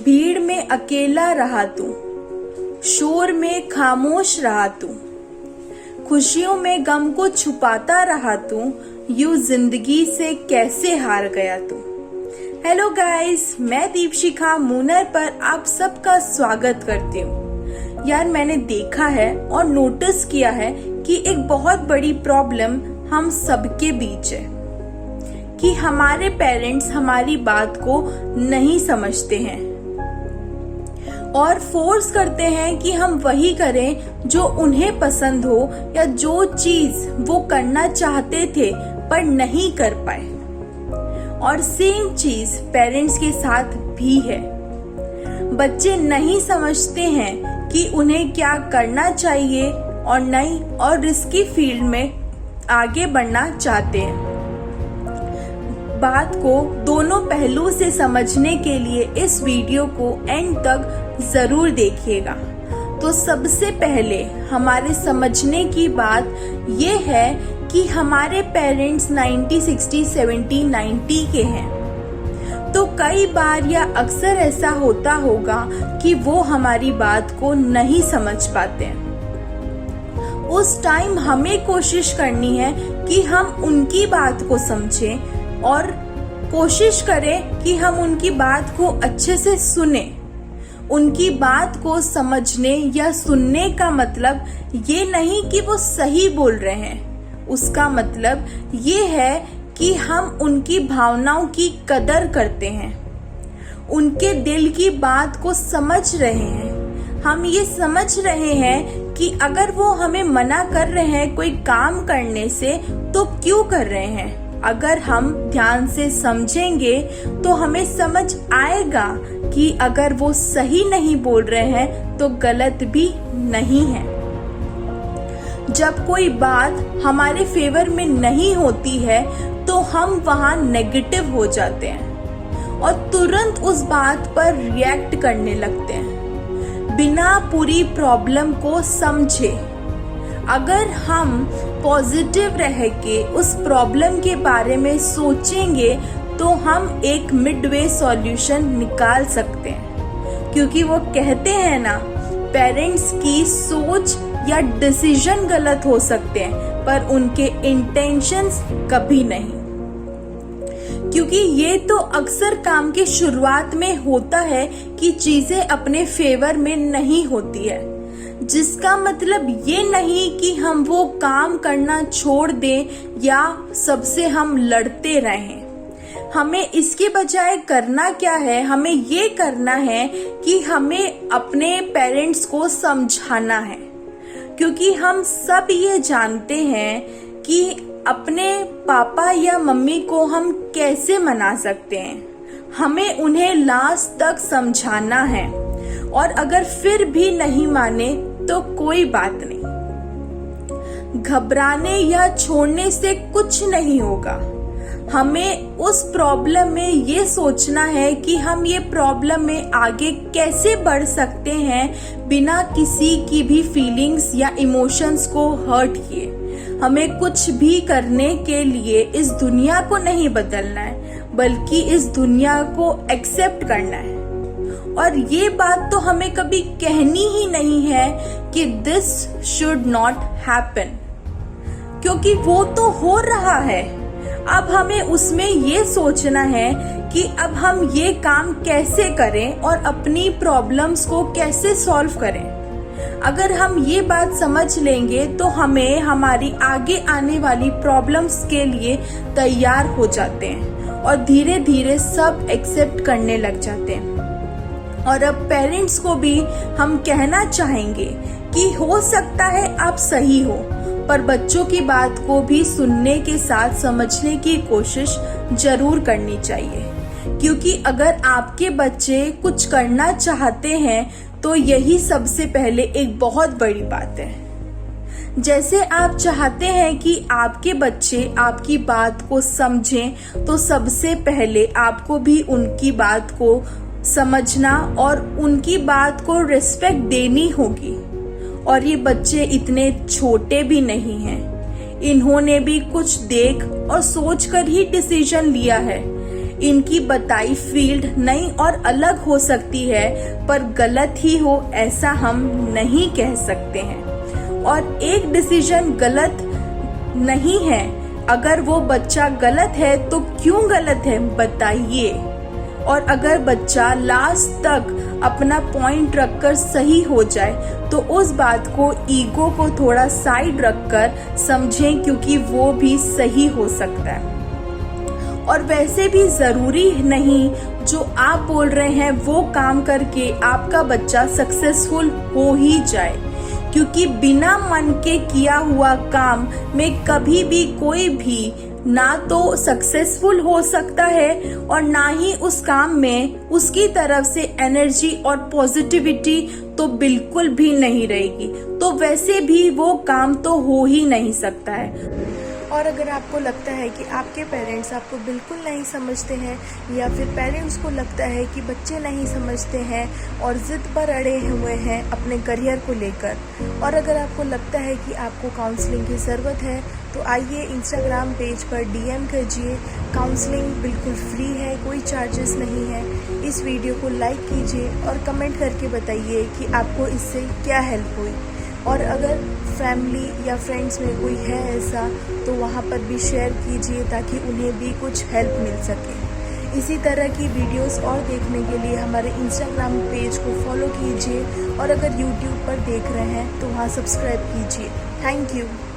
भीड़ में अकेला रहा तू, शोर में खामोश रहा तू, खुशियों में गम को छुपाता रहा तू, यूं जिंदगी से कैसे हार गया तू। हेलो गाइस, मैं दीपशिखा मूनर पर आप सबका स्वागत करती हूँ। यार, मैंने देखा है और नोटिस किया है कि एक बहुत बड़ी प्रॉब्लम हम सबके बीच है कि हमारे पेरेंट्स हमारी बात को नहीं समझते हैं और फोर्स करते हैं कि हम वही करें जो उन्हें पसंद हो या जो चीज वो करना चाहते थे पर नहीं कर पाए। और सेम चीज पेरेंट्स के साथ भी है। बच्चे नहीं समझते हैं कि उन्हें क्या करना चाहिए और नई और रिस्की फील्ड में आगे बढ़ना चाहते हैं। बात को दोनों पहलू से समझने के लिए इस वीडियो को एंड तक जरूर देखिएगा। तो सबसे पहले हमारे समझने की बात ये है कि हमारे पेरेंट्स 90, 60, 70, 90 के हैं। तो कई बार या अक्सर ऐसा होता होगा कि वो हमारी बात को नहीं समझ पाते हैं। उस टाइम हमें कोशिश करनी है कि हम उनकी बात को समझें और कोशिश करें कि हम उनकी बात को अच्छे से सुने। उनकी बात को समझने या सुनने का मतलब ये नहीं कि वो सही बोल रहे हैं। उसका मतलब ये है कि हम उनकी भावनाओं की कदर करते हैं, उनके दिल की बात को समझ रहे हैं। हम ये समझ रहे हैं कि अगर वो हमें मना कर रहे हैं कोई काम करने से तो क्यों कर रहे हैं। अगर हम ध्यान से समझेंगे तो हमें समझ आएगा कि अगर वो सही नहीं बोल रहे हैं तो गलत भी नहीं है। जब कोई बात हमारे फेवर में नहीं होती है तो हम वहां नेगेटिव हो जाते हैं और तुरंत उस बात पर रिएक्ट करने लगते हैं बिना पूरी प्रॉब्लम को समझे। अगर हम पॉजिटिव रह के उस प्रॉब्लम के बारे में सोचेंगे तो हम एक मिडवे सॉल्यूशन निकाल सकते हैं। क्योंकि वो कहते हैं ना, पेरेंट्स की सोच या डिसीजन गलत हो सकते हैं पर उनके इंटेंशंस कभी नहीं। क्योंकि ये तो अक्सर काम के शुरुआत में होता है कि चीजें अपने फेवर में नहीं होती है, जिसका मतलब ये नहीं कि हम वो काम करना छोड़ दें या सबसे हम लड़ते रहें। हमें इसके बजाय करना क्या है, हमें ये करना है कि हमें अपने पेरेंट्स को समझाना है। क्योंकि हम सब ये जानते हैं कि अपने पापा या मम्मी को हम कैसे मना सकते हैं। हमें उन्हें लास्ट तक समझाना है और अगर फिर भी नहीं माने तो कोई बात नहीं। घबराने या छोड़ने से कुछ नहीं होगा। हमें उस प्रॉब्लम में ये सोचना है कि हम ये प्रॉब्लम में आगे कैसे बढ़ सकते हैं बिना किसी की भी फीलिंग्स या इमोशंस को हर्ट किए। हमें कुछ भी करने के लिए इस दुनिया को नहीं बदलना है, बल्कि इस दुनिया को एक्सेप्ट करना है। और ये बात तो हमें कभी कहनी ही नहीं है कि दिस शुड नॉट हैपन, क्योंकि वो तो हो रहा है। अब हमें उसमें ये सोचना है कि अब हम ये काम कैसे करें और अपनी प्रॉब्लम्स को कैसे सॉल्व करें। अगर हम ये बात समझ लेंगे तो हमें हमारी आगे आने वाली प्रॉब्लम्स के लिए तैयार हो जाते हैं और धीरे धीरे सब एक्सेप्ट करने लग जाते हैं। और अब पेरेंट्स को भी हम कहना चाहेंगे कि हो सकता है आप सही हो, पर बच्चों की बात को भी सुनने के साथ समझने की कोशिश जरूर करनी चाहिए। क्योंकि अगर आपके बच्चे कुछ करना चाहते हैं तो यही सबसे पहले एक बहुत बड़ी बात है। जैसे आप चाहते हैं कि आपके बच्चे आपकी बात को समझें तो सबसे पहले आपको भी उनकी बात को समझना और उनकी बात को रिस्पेक्ट देनी होगी। और ये बच्चे इतने छोटे भी नहीं हैं, इन्होंने भी कुछ देख और सोच कर ही डिसीजन लिया है। इनकी बताई फील्ड नई और अलग हो सकती है, पर गलत ही हो ऐसा हम नहीं कह सकते हैं। और एक डिसीजन गलत नहीं है। अगर वो बच्चा गलत है तो क्यों गलत है बताइए। और अगर बच्चा लास्ट तक अपना पॉइंट रखकर सही हो जाए तो उस बात को ईगो को थोड़ा साइड रखकर समझें, क्योंकि वो भी सही हो सकता है। और वैसे भी जरूरी नहीं जो आप बोल रहे हैं वो काम करके आपका बच्चा सक्सेसफुल हो ही जाए, क्योंकि बिना मन के किया हुआ काम में कभी भी कोई भी ना तो सक्सेसफुल हो सकता है और ना ही उस काम में उसकी तरफ से एनर्जी और पॉजिटिविटी तो बिल्कुल भी नहीं रहेगी। तो वैसे भी वो काम तो हो ही नहीं सकता है। और अगर आपको लगता है कि आपके पेरेंट्स आपको बिल्कुल नहीं समझते हैं, या फिर पेरेंट्स को लगता है कि बच्चे नहीं समझते हैं और ज़िद पर अड़े हुए हैं अपने करियर को लेकर, और अगर आपको लगता है कि आपको काउंसलिंग की ज़रूरत है तो आइए इंस्टाग्राम पेज पर DM कीजिए। काउंसलिंग बिल्कुल फ्री है, कोई चार्जेस नहीं है। इस वीडियो को लाइक कीजिए और कमेंट करके बताइए कि आपको इससे क्या हेल्प हुई। और अगर फैमिली या फ्रेंड्स में कोई है ऐसा तो वहाँ पर भी शेयर कीजिए ताकि उन्हें भी कुछ हेल्प मिल सके। इसी तरह की वीडियोस और देखने के लिए हमारे इंस्टाग्राम पेज को फॉलो कीजिए, और अगर यूट्यूब पर देख रहे हैं तो वहाँ सब्सक्राइब कीजिए। Thank you.